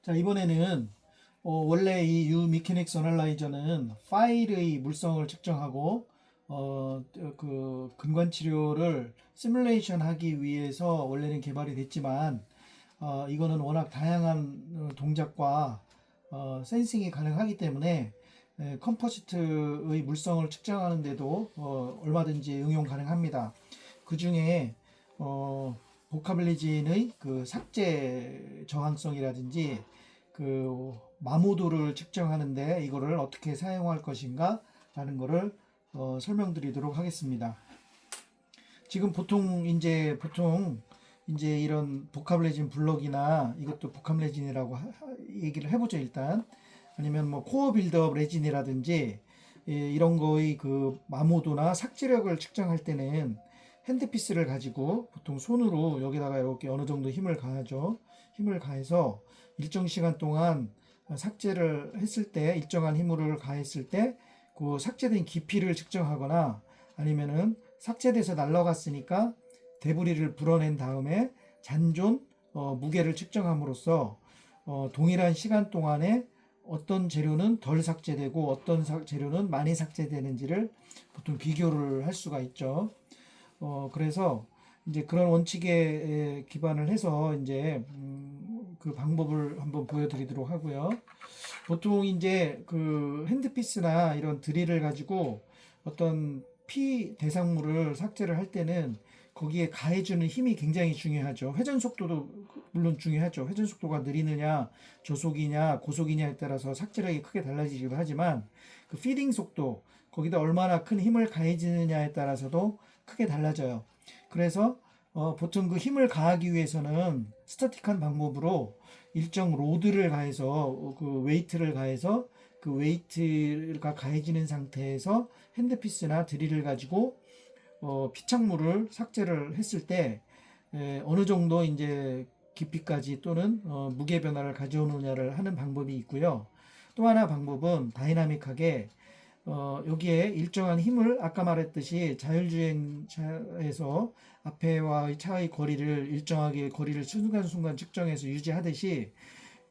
자, 이번에는 원래 이 U 미케닉스 어널라이저는 파일의 물성을 측정하고 그 근관 치료를 시뮬레이션 하기 위해서 원래는 개발이 됐지만 이거는 워낙 다양한 동작과 센싱이 가능하기 때문에 컴포지트의 물성을 측정하는데도 얼마든지 응용 가능합니다. 그 중에 보카블리진의 그 삭제 저항성이라든지 그 마모도를 측정하는데 이거를 어떻게 사용할 것인가 라는 거를 설명드리도록 하겠습니다. 지금 보통 이제 이런 보카블레진 블럭이나 이것도 보카블레진이라고 얘기를 해보죠 일단. 아니면 뭐 코어 빌드업 레진이라든지 이런 거의 그 마모도나 삭제력을 측정할 때는 핸드피스를 가지고 보통 손으로 여기다가 이렇게 어느 정도 힘을 가하죠. 힘을 가해서 일정 시간 동안 삭제를 했을 때 일정한 힘을 가했을 때 그 삭제된 깊이를 측정하거나 아니면은 삭제돼서 날라갔으니까 데브리를 불어낸 다음에 잔존 무게를 측정함으로써 동일한 시간 동안에 어떤 재료는 덜 삭제되고 어떤 재료는 많이 삭제되는지를 보통 비교를 할 수가 있죠. 그래서 이제 그런 원칙에 기반을 해서 이제 그 방법을 한번 보여드리도록 하고요. 보통 이제 그 핸드피스나 이런 드릴을 가지고 어떤 피 대상물을 삭제를 할 때는 거기에 가해주는 힘이 굉장히 중요하죠. 회전 속도도 물론 중요하죠. 회전 속도가 느리느냐, 저속이냐, 고속이냐에 따라서 삭제력이 크게 달라지기도 하지만 그 피딩 속도, 거기다 얼마나 큰 힘을 가해지느냐에 따라서도 크게 달라져요. 그래서 보통 그 힘을 가하기 위해서는 스타틱한 방법으로 일정 로드를 가해서 그 웨이트를 가해서 그 웨이트가 가해지는 상태에서 핸드피스나 드릴을 가지고 피착물을 삭제를 했을 때 어느 정도 이제 깊이까지 또는 무게 변화를 가져오느냐를 하는 방법이 있고요. 또 하나 방법은 다이나믹하게 여기에 일정한 힘을 아까 말했듯이 자율주행차에서 앞에와의 차의 거리를 일정하게 거리를 순간순간 측정해서 유지하듯이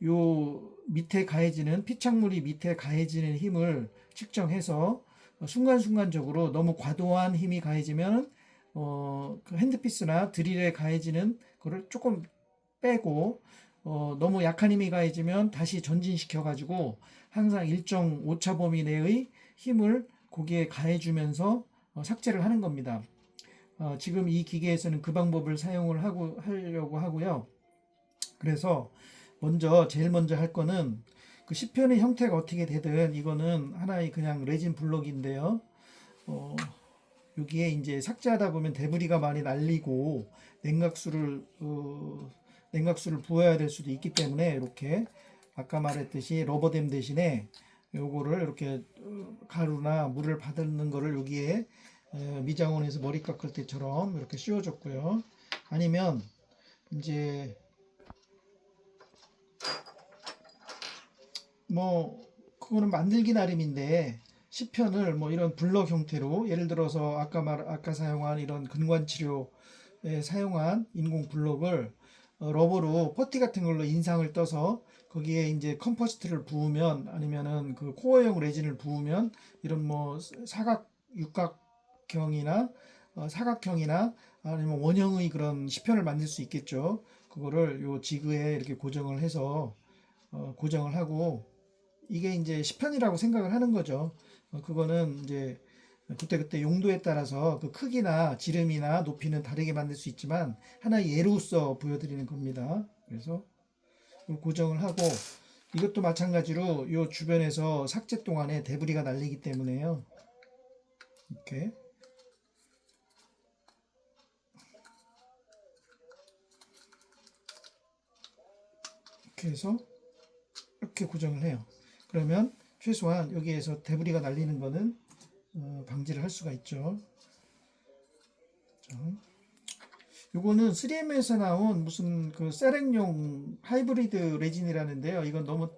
요 밑에 가해지는 피착물이 밑에 가해지는 힘을 측정해서 순간순간적으로 너무 과도한 힘이 가해지면 그 핸드피스나 드릴에 가해지는 거를 조금 빼고 너무 약한 힘이 가해지면 다시 전진시켜 가지고 항상 일정 오차 범위 내의 힘을 거기에 가해주면서 삭제를 하는 겁니다. 지금 이 기계에서는 그 방법을 사용을 하려고 하고요. 그래서 제일 먼저 할 거는 그 시편의 형태가 어떻게 되든 이거는 하나의 그냥 레진 블록인데요. 어, 여기에 이제 삭제하다 보면 데브리가 많이 날리고 냉각수를 냉각수를 부어야 될 수도 있기 때문에 이렇게 아까 말했듯이 러버댐 대신에 요거를 이렇게 가루나 물을 받는 거를 여기에 미장원에서 머리 깎을 때처럼 이렇게 씌워줬고요. 아니면 이제 뭐 그거는 만들기 나름인데 시편을 뭐 이런 블럭 형태로 예를 들어서 아까 사용한 이런 근관 치료에 사용한 인공 블럭을 러버로 퍼티 같은 걸로 인상을 떠서 거기에 이제 컴포스트를 부으면 아니면은 그 코어형 레진을 부으면 이런 뭐 육각형이나 사각형이나 아니면 원형의 그런 시편을 만들 수 있겠죠. 그거를 요 지그에 이렇게 고정을 해서 고정을 하고 이게 이제 시편이라고 생각을 하는 거죠. 그거는 이제 그때그때 용도에 따라서 그 크기나 지름이나 높이는 다르게 만들 수 있지만 하나의 예로서 보여드리는 겁니다. 그래서 고정을 하고 이것도 마찬가지로 이 주변에서 삭제 동안에 데브리가 날리기 때문에요. 이렇게 해서 이렇게 고정을 해요. 그러면 최소한 여기에서 데브리가 날리는 거는 방지를 할 수가 있죠. 자, 요거는 3M에서 나온 무슨 그 세lec용 하이브리드 레진이라는데요. 이건 너무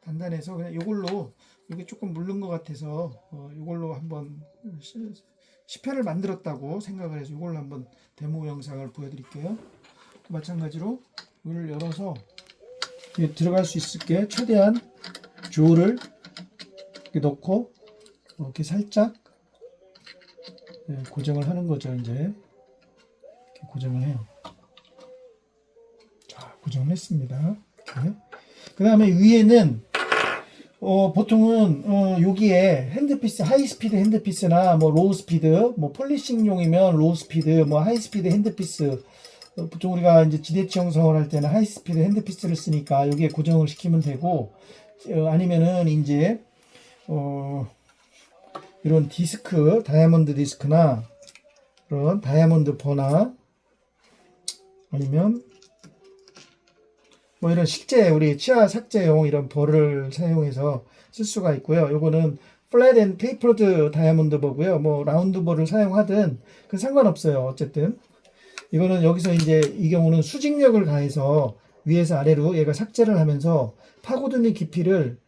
단단해서 그냥 요걸로 이게 조금 물른 것 같아서 요걸로 한번 시편을 만들었다고 생각을 해서 요걸로 한번 데모 영상을 보여드릴게요. 또 마찬가지로 문을 열어서 들어갈 수 있게 최대한 조를 이렇게 넣고 이렇게 살짝 고정을 하는 거죠. 이제 이렇게 고정을 해요. 자, 고정을 했습니다. 이렇게. 그 다음에 위에는 보통은 여기에 핸드피스, 하이스피드 핸드피스나 뭐 로우스피드, 뭐 폴리싱용이면 로우스피드, 뭐 하이스피드 핸드피스, 보통 우리가 이제 지대치 형성을 할 때는 하이스피드 핸드피스를 쓰니까 여기에 고정을 시키면 되고, 아니면은 이제 이런 디스크, 다이아몬드 디스크나 그런 다이아몬드 버나, 아니면 뭐 이런 실제 우리 치아 삭제용 이런 벌을 사용해서 쓸 수가 있고요. 요거는 플랫 앤 테이퍼드 다이아몬드 버고요. 뭐 라운드 벌을 사용하든 그 상관없어요. 어쨌든 이거는 여기서 이제 이 경우는 수직력을 가해서 위에서 아래로 얘가 삭제를 하면서 파고드는 깊이를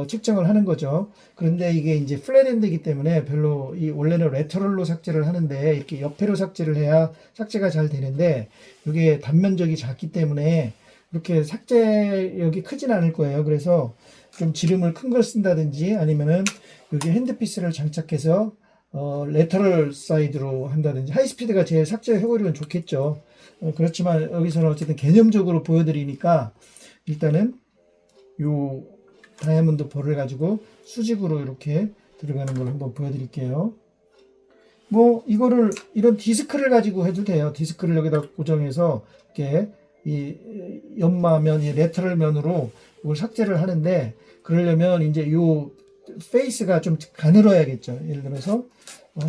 측정을 하는 거죠. 그런데 이게 이제 플랫엔드이기 때문에 별로 원래는 레터럴로 삭제를 하는데 이렇게 옆에로 삭제를 해야 삭제가 잘 되는데 이게 단면적이 작기 때문에 이렇게 삭제력이 크진 않을 거예요. 그래서 좀 지름을 큰 걸 쓴다든지 아니면은 여기 핸드피스를 장착해서 레터럴 사이드로 한다든지 하이스피드가 제일 삭제 효율은 좋겠죠. 그렇지만 여기서는 어쨌든 개념적으로 보여드리니까 일단은 요 다이아몬드 볼을 가지고 수직으로 이렇게 들어가는 걸 한번 보여드릴게요. 뭐 이거를 이런 디스크를 가지고 해도 돼요. 디스크를 여기다 고정해서 이렇게 이 연마면, 이 레터럴 면으로 이걸 삭제를 하는데 그러려면 이제 요 페이스가 좀 가늘어야겠죠. 예를 들어서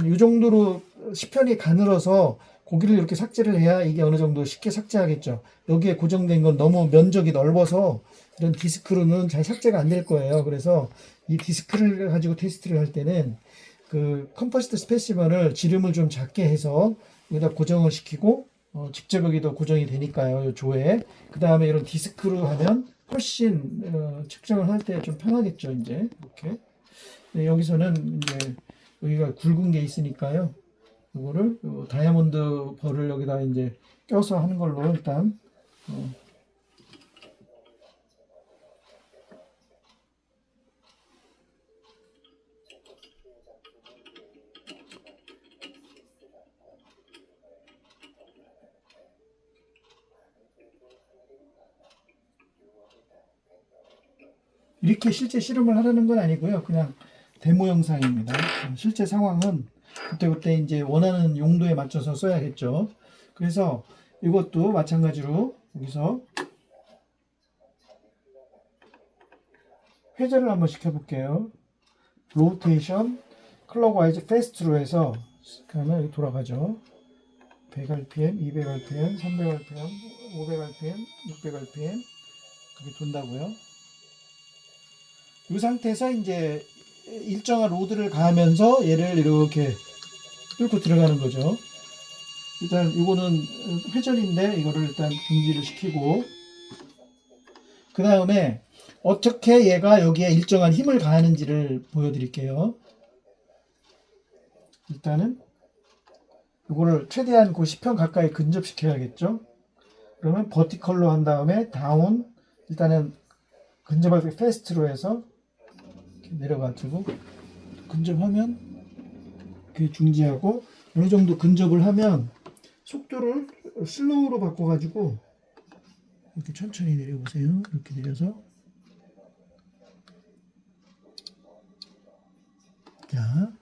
이 정도로 시편이 가늘어서 고기를 이렇게 삭제를 해야 이게 어느 정도 쉽게 삭제하겠죠. 여기에 고정된 건 너무 면적이 넓어서 이런 디스크로는 잘 삭제가 안 될 거예요. 그래서 이 디스크를 가지고 테스트를 할 때는 그 컴포지트 스페시먼을 지름을 좀 작게 해서 여기다 고정을 시키고 직접 여기도 고정이 되니까요. 이 조에. 그 다음에 이런 디스크로 하면 훨씬 측정을 할 때 좀 편하겠죠. 이제 이렇게. 네, 여기서는 이제 여기가 굵은 게 있으니까요. 이거를 다이아몬드 벌을 여기다 이제 껴서 하는 걸로 일단 이렇게 실제 실험을 하려는 건 아니고요. 그냥 데모 영상입니다. 실제 상황은 그때그때 이제 원하는 용도에 맞춰서 써야겠죠. 그래서 이것도 마찬가지로 여기서 회전을 한번 시켜볼게요. 로테이션, 클럭와이즈 패스트로 해서 그러면 여기 돌아가죠. 100rpm, 200rpm, 300rpm, 500rpm, 600rpm 그렇게 돈다고요. 이 상태에서 이제 일정한 로드를 가하면서 얘를 이렇게 뚫고 들어가는 거죠. 일단 이거는 회전인데 이거를 일단 중지를 시키고 그 다음에 어떻게 얘가 여기에 일정한 힘을 가하는지를 보여드릴게요. 일단은 이거를 최대한 그 10편 가까이 근접시켜야겠죠. 그러면 버티컬로 한 다음에 다운, 일단은 근접할 때 패스트로 해서 내려가지고 근접하면 이렇게 중지하고 어느 정도 근접을 하면 속도를 슬로우로 바꿔가지고 이렇게 천천히 내려보세요. 이렇게 내려서 자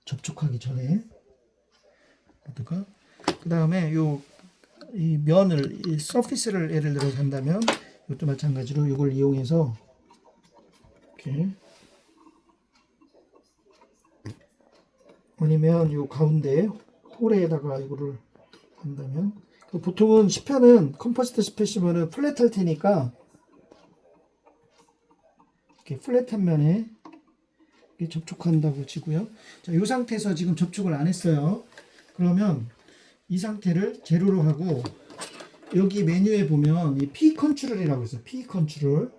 접촉하기 전에 모두가 그 다음에 이 면을 이 서피스를 예를 들어 한다면 이것도 마찬가지로 이걸 이용해서 이렇게 아니면 이 가운데 홀에다가 이거를 한다면 보통은 10편은 컴포지트 스페시먼은 플랫할 테니까 이렇게 플랫한 면에 이렇게 접촉한다고 치고요. 자, 이 상태에서 지금 접촉을 안 했어요. 그러면 이 상태를 제로로 하고 여기 메뉴에 보면 이 P 컨트롤이라고 있어요. P 컨트롤.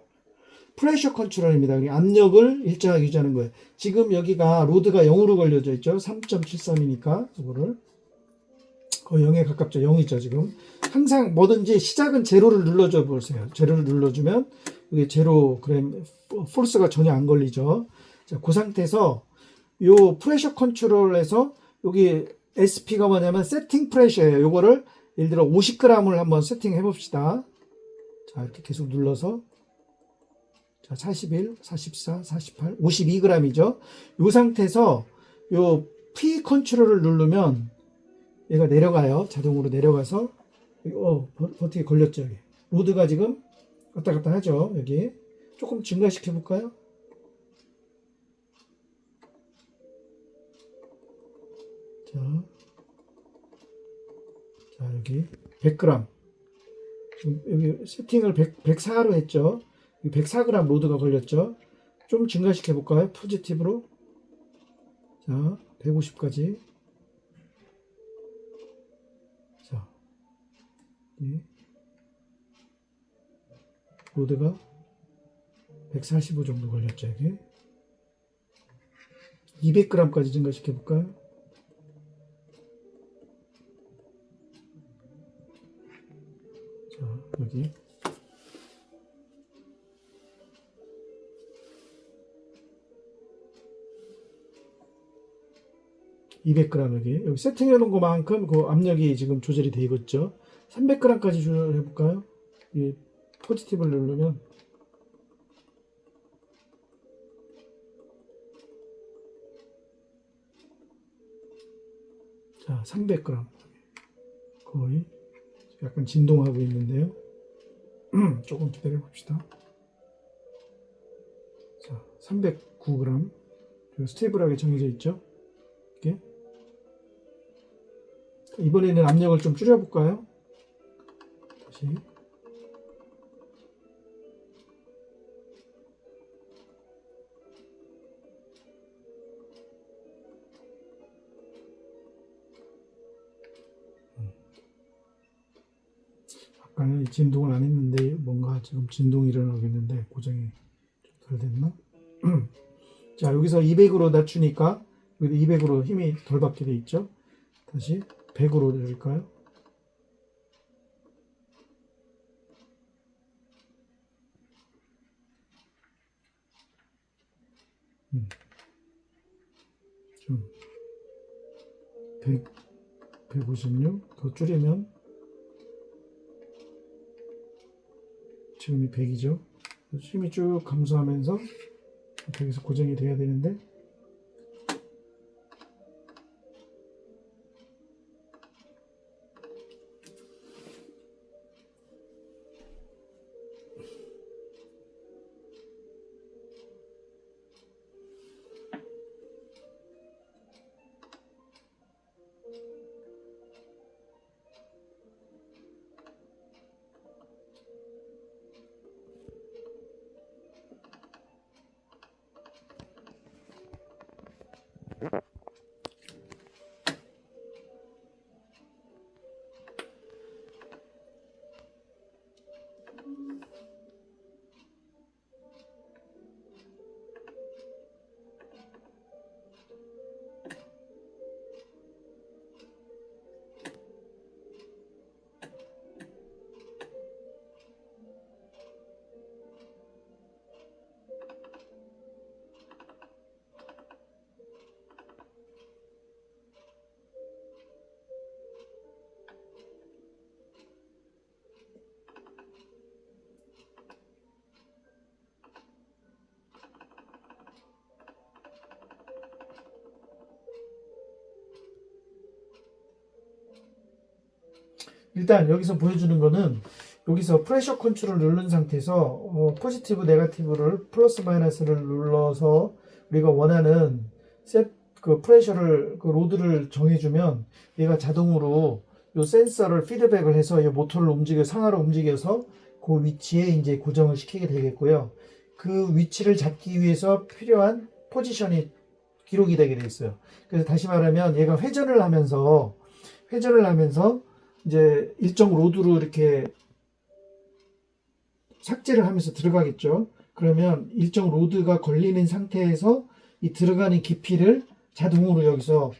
프레셔 컨트롤입니다. 압력을 일정하게 유지하는 거예요. 지금 여기가 로드가 0으로 걸려져 있죠. 3.73이니까 이거를 거의 0에 가깝죠. 0이죠 지금. 항상 뭐든지 시작은 제로를 눌러줘 보세요. 제로를 눌러주면 이게 제로 그램 폴스가 전혀 안 걸리죠. 자, 그 상태에서 요 프레셔 컨트롤에서 여기 SP가 뭐냐면 세팅 프레셔예요. 요거를 예를 들어 50g을 한번 세팅해 봅시다. 자, 이렇게 계속 눌러서 자, 41, 44, 48, 52g이죠. 요 상태에서 요 P 컨트롤을 누르면 얘가 내려가요. 자동으로 내려가서 버티게 걸렸죠. 여기. 로드가 지금 왔다 갔다 하죠. 여기 조금 증가시켜 볼까요? 자, 여기 100g. 여기 세팅을 104로 했죠. 104g 로드가 걸렸죠. 좀 증가시켜 볼까요? 포지티브로. 자, 150까지. 자, 로드가 145 정도 걸렸죠. 여기 200g까지 증가시켜 볼까요? 자, 여기 200g 여기 세팅해 놓은 것만큼 그 압력이 지금 조절이 되어 있죠. 300g까지 조절해 볼까요? 이 포지티브를 누르면 자, 300g 거의 약간 진동하고 있는데요. 조금 기다려 봅시다. 자, 309g 스테이블하게 정해져 있죠. 이렇게 이번에는 압력을 좀 줄여 볼까요? 다시 아까는 진동을 안 했는데 뭔가 지금 진동이 일어나고 있는데 고정이 좀 덜 됐나? 자, 여기서 200으로 낮추니까 여기도 200으로 힘이 덜 받게 돼 있죠. 다시 100으로 내릴까요? 좀 100, 156 더 줄이면 지금이 100이죠. 힘이 쭉 감소하면서 100에서 고정이 돼야 되는데 일단 여기서 보여주는 거는 여기서 프레셔 컨트롤을 누른 상태에서 포지티브 네거티브를 플러스 마이너스를 눌러서 우리가 원하는 그 프레셔를 그 로드를 정해주면 얘가 자동으로 요 센서를 피드백을 해서 이 모터를 상하로 움직여서 그 위치에 이제 고정을 시키게 되겠고요. 그 위치를 잡기 위해서 필요한 포지션이 기록이 되게 돼 있어요. 그래서 다시 말하면 얘가 회전을 하면서 이제 일정 로드로 이렇게 삭제를 하면서 들어가겠죠. 그러면 일정 로드가 걸리는 상태에서 이 들어가는 깊이를 자동으로 여기서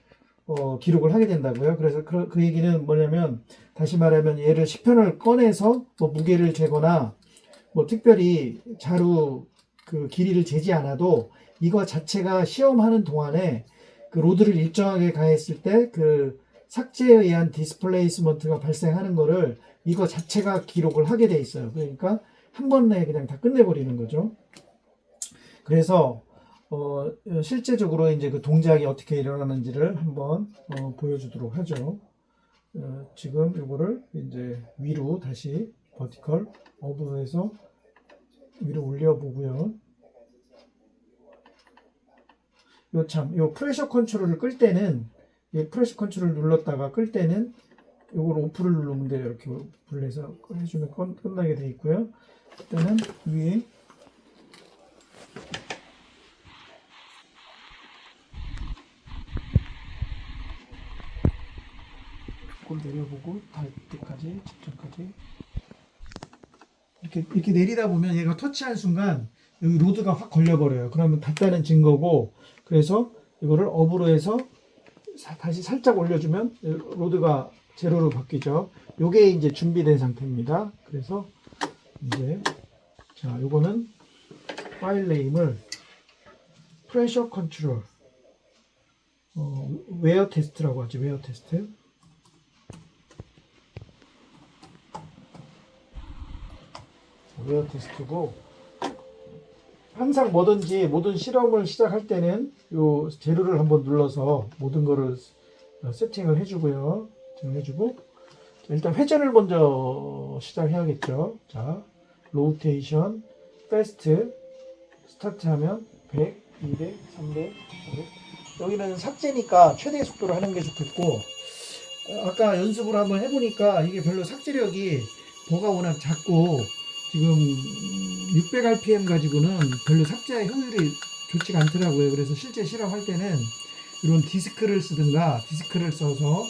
기록을 하게 된다고요. 그래서 그 얘기는 뭐냐면, 다시 말하면 얘를 10편을 꺼내서 뭐 무게를 재거나 뭐 특별히 자루 그 길이를 재지 않아도 이거 자체가 시험하는 동안에 그 로드를 일정하게 가했을 때 그 삭제에 의한 디스플레이스먼트가 발생하는 거를 이거 자체가 기록을 하게 돼 있어요. 그러니까 한 번 내에 그냥 다 끝내버리는 거죠. 그래서 실제적으로 이제 그 동작이 어떻게 일어나는지를 한번 보여주도록 하죠. 지금 이거를 이제 위로 다시 버티컬 어브에서 위로 올려보고요. 요 프레셔 컨트롤을 끌 때는, 이 프레셔 컨트롤을 눌렀다가 끌 때는 요걸 오프를 누르면 돼요. 이렇게 오프를 해서 해주면 끝나게 돼 있고요. 일단은 위에 조금 내려보고 닿을 때까지 직전까지 이렇게 내리다 보면 얘가 터치한 순간 여기 로드가 확 걸려버려요. 그러면 닿다는 증거고, 그래서 이거를 업으로 해서 다시 살짝 올려주면 로드가 제로로 바뀌죠. 요게 이제 준비된 상태입니다. 그래서 이제 자, 요거는 파일 네임을 프레셔 컨트롤 웨어 테스트라고 하죠. 웨어 테스트. 웨어 테스트고, 항상 뭐든지 모든 실험을 시작할 때는 요 재료를 한번 눌러서 모든 거를 세팅을 해주고요. 해주고, 일단 회전을 먼저 시작해야겠죠. 자, 로테이션, 패스트, 스타트하면 100, 200, 300, 400. 여기는 삭제니까 최대 속도로 하는 게 좋겠고, 아까 연습을 한번 해보니까 이게 별로 삭제력이 버가 워낙 작고 지금 600rpm 가지고는 별로 삭제 효율이 좋지가 않더라고요. 그래서 실제 실험할 때는 이런 디스크를 쓰든가, 디스크를 써서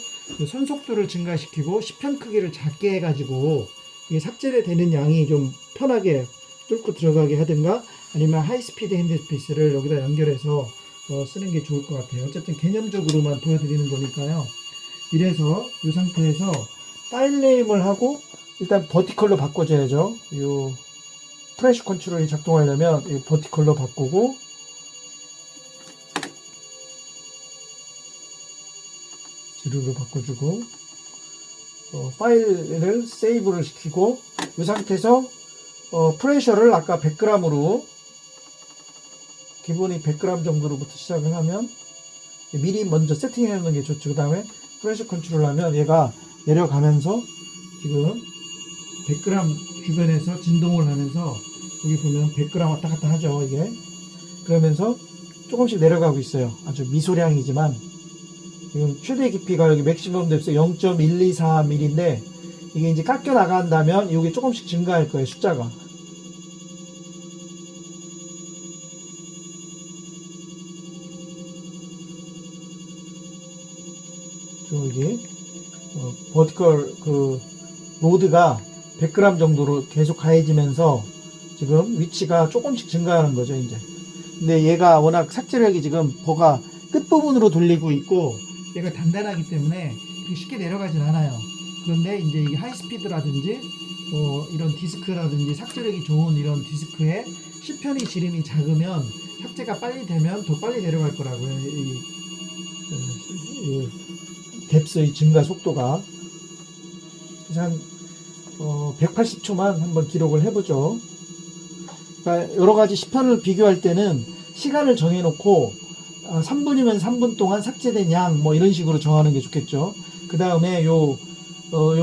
선속도를 증가시키고 10편 크기를 작게 해가지고 이게 삭제되는 양이 좀 편하게 뚫고 들어가게 하든가, 아니면 하이스피드 핸드피스를 여기다 연결해서 쓰는 게 좋을 것 같아요. 어쨌든 개념적으로만 보여드리는 거니까요. 이래서 이 상태에서 파일 네임을 하고 일단 버티컬로 바꿔줘야죠. 이 프레쉬 컨트롤이 작동하려면 이 버티컬로 바꾸고, 지루로 바꿔주고, 파일을 세이브를 시키고, 이 상태에서 프레셔를 아까 100g으로, 기본이 100g 정도로부터 시작을 하면 미리 먼저 세팅해 놓는 게 좋죠. 그 다음에 프레셔 컨트롤 하면 얘가 내려가면서 지금 100g 주변에서 진동을 하면서, 여기 보면 100g 왔다 갔다 하죠. 이게 그러면서 조금씩 내려가고 있어요. 아주 미소량이지만 지금 최대 깊이가 여기 맥시멈 뎁스 0.124mm인데 이게 이제 깎여 나간다면 이게 조금씩 증가할 거예요. 숫자가. 여기 버티컬 그 로드가 100g 정도로 계속 가해지면서 지금 위치가 조금씩 증가하는 거죠, 이제. 근데 얘가 워낙 삭제력이 지금 버가 끝부분으로 돌리고 있고 얘가 단단하기 때문에 쉽게 내려가진 않아요. 그런데 이제 이게 하이스피드라든지 이런 디스크라든지 삭제력이 좋은 이런 디스크에 10편이 지름이 작으면 삭제가 빨리 되면 더 빨리 내려갈 거라고요. 이 뎁스의 증가 속도가. 그래서 한 180초만 한번 기록을 해보죠. 그러니까 여러 가지 10편을 비교할 때는 시간을 정해놓고 3분이면 3분 동안 삭제된 양 뭐 이런 식으로 정하는 게 좋겠죠. 그 다음에 요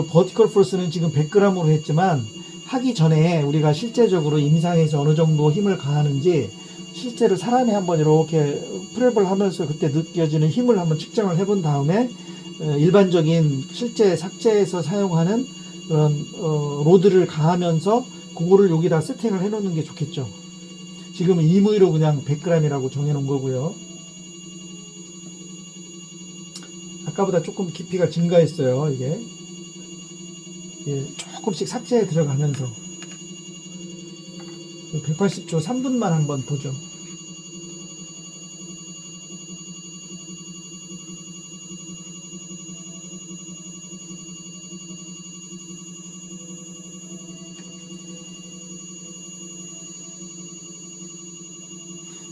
버티컬 포스는 지금 100g으로 했지만 하기 전에 우리가 실제적으로 임상에서 어느 정도 힘을 가하는지 실제로 사람이 한번 이렇게 프랩을 하면서 그때 느껴지는 힘을 한번 측정을 해본 다음에 일반적인 실제 삭제에서 사용하는 그런 로드를 가하면서 그거를 여기다 세팅을 해 놓는 게 좋겠죠. 지금은 임의로 그냥 100g이라고 정해 놓은 거고요. 아까보다 조금 깊이가 증가했어요. 이게 조금씩 삭제에 들어가면서 180초 3분만 한번 보죠.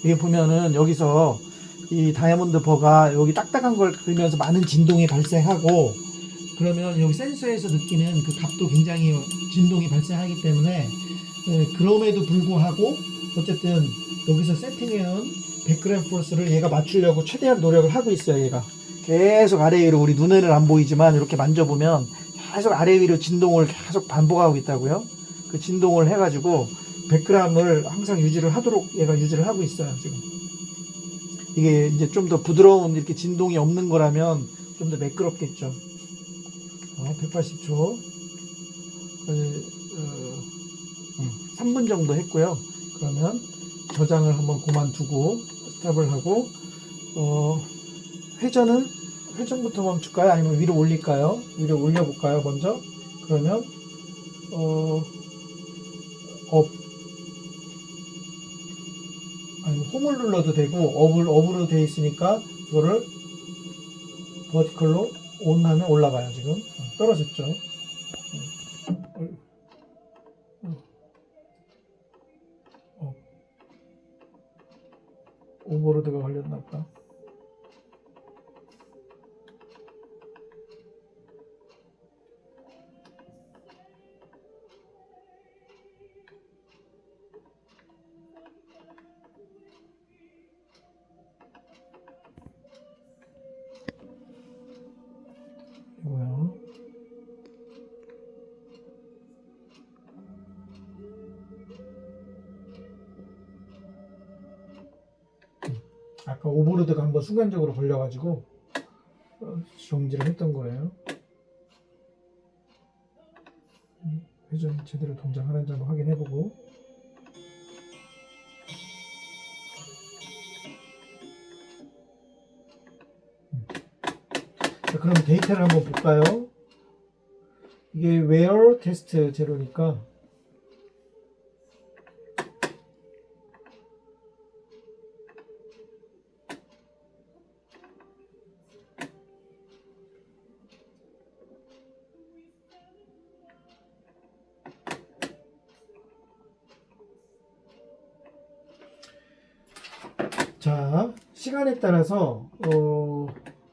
여기 보면은 여기서 이 다이아몬드 버가 여기 딱딱한 걸 그리면서 많은 진동이 발생하고, 그러면 여기 센서에서 느끼는 그 값도 굉장히 진동이 발생하기 때문에, 그럼에도 불구하고 어쨌든 여기서 세팅해놓은 백그라운드 포스를 얘가 맞추려고 최대한 노력을 하고 있어요. 얘가 계속 아래 위로, 우리 눈에는 안 보이지만 이렇게 만져보면 계속 아래 위로 진동을 계속 반복하고 있다고요. 그 진동을 해가지고 백그람을 항상 유지를 하도록 얘가 유지를 하고 있어요. 지금 이게 이제 좀 더 부드러운 이렇게 진동이 없는 거라면 좀 더 매끄럽겠죠. 180초 3분 정도 했고요. 그러면 저장을 한번 그만두고 스탑을 하고, 회전부터 멈출까요? 아니면 위로 올릴까요? 위로 올려볼까요? 먼저. 그러면 업, 아니면 홈을 눌러도 되고, 업으로 돼 있으니까 그거를 버티컬로 온 하면 올라가요. 지금 떨어졌죠. 오버로드가 걸렸나 보다. 이거요. 아까 오버로드가 한번 순간적으로 걸려가지고 정지를 했던 거예요. 회전 제대로 동작하는지 한번 확인해보고. 자, 그럼 데이터를 한번 볼까요? 이게 where 테스트 제로니까 자, 시간에 따라서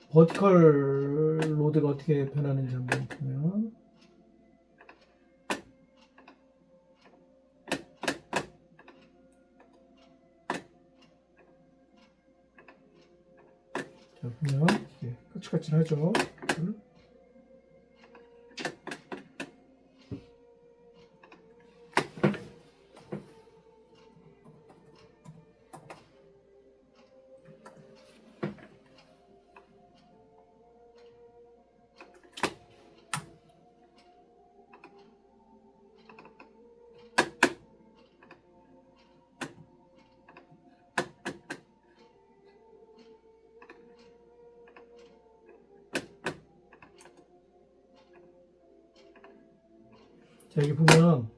버티컬 로드가 어떻게 변하는지 한번 보면, 자, 보면 까칠까칠하죠. 자, 여기 보면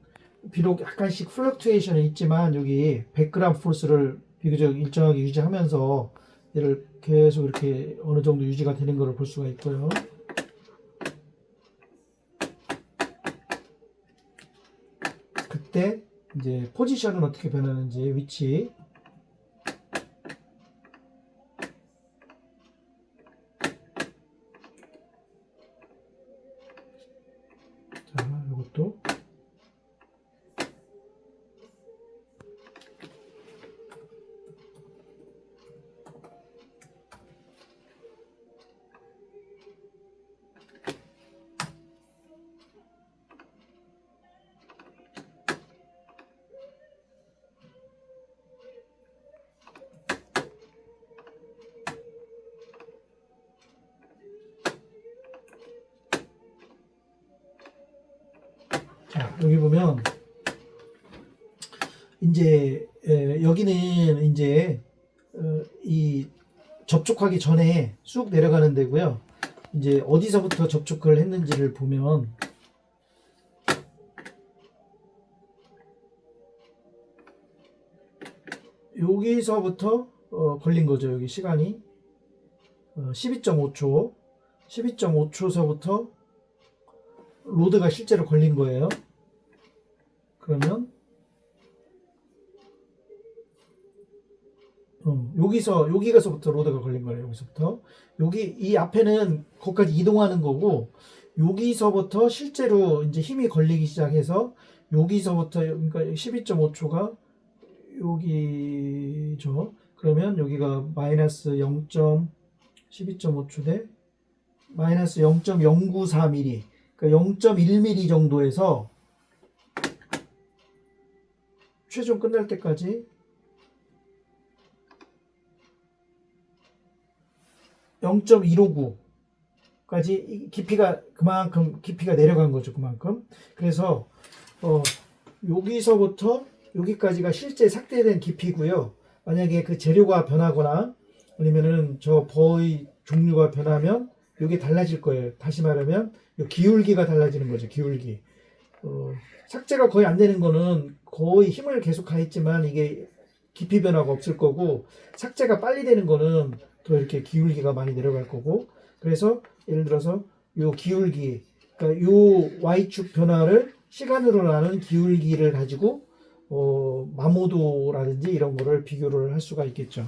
비록 약간씩 플럭투에이션이 있지만 여기 백그라운드 포스를 비교적 일정하게 유지하면서 얘를 계속 이렇게 어느 정도 유지가 되는 것을 볼 수가 있고요. 그때 이제 포지션은 어떻게 변하는지, 위치. 자, 이것도 자, 여기 보면 이제 여기는 이제 이 접촉하기 전에 쑥 내려가는 데고요. 이제 어디서부터 접촉을 했는지를 보면 여기서부터 걸린 거죠. 여기 시간이 12.5초 12.5초서부터 로드가 실제로 걸린 거예요. 그러면 여기서부터 로드가 걸린 거예요. 여기서부터 이 앞에는 거기까지 이동하는 거고, 여기서부터 실제로 이제 힘이 걸리기 시작해서 여기서부터 그러니까 12.5초가 여기죠. 그러면 여기가 마이너스 12.5초 대 마이너스 0.094mm, 그러니까 0.1mm 정도에서 최종 끝날 때까지 0.159까지 그만큼 깊이가 내려간 거죠. 그만큼. 그래서 여기서부터 여기까지가 실제 삭제된 깊이고요. 만약에 그 재료가 변하거나 아니면은 저 버의 종류가 변하면 이게 달라질 거예요. 다시 말하면 기울기가 달라지는 거죠. 기울기. 삭제가 거의 안 되는 거는 거의 힘을 계속 가했지만 이게 깊이 변화가 없을 거고, 삭제가 빨리 되는 거는 더 이렇게 기울기가 많이 내려갈 거고, 그래서 예를 들어서 요 기울기, 그러니까 요 Y축 변화를 시간으로 나눈 기울기를 가지고 마모도라든지 이런 거를 비교를 할 수가 있겠죠.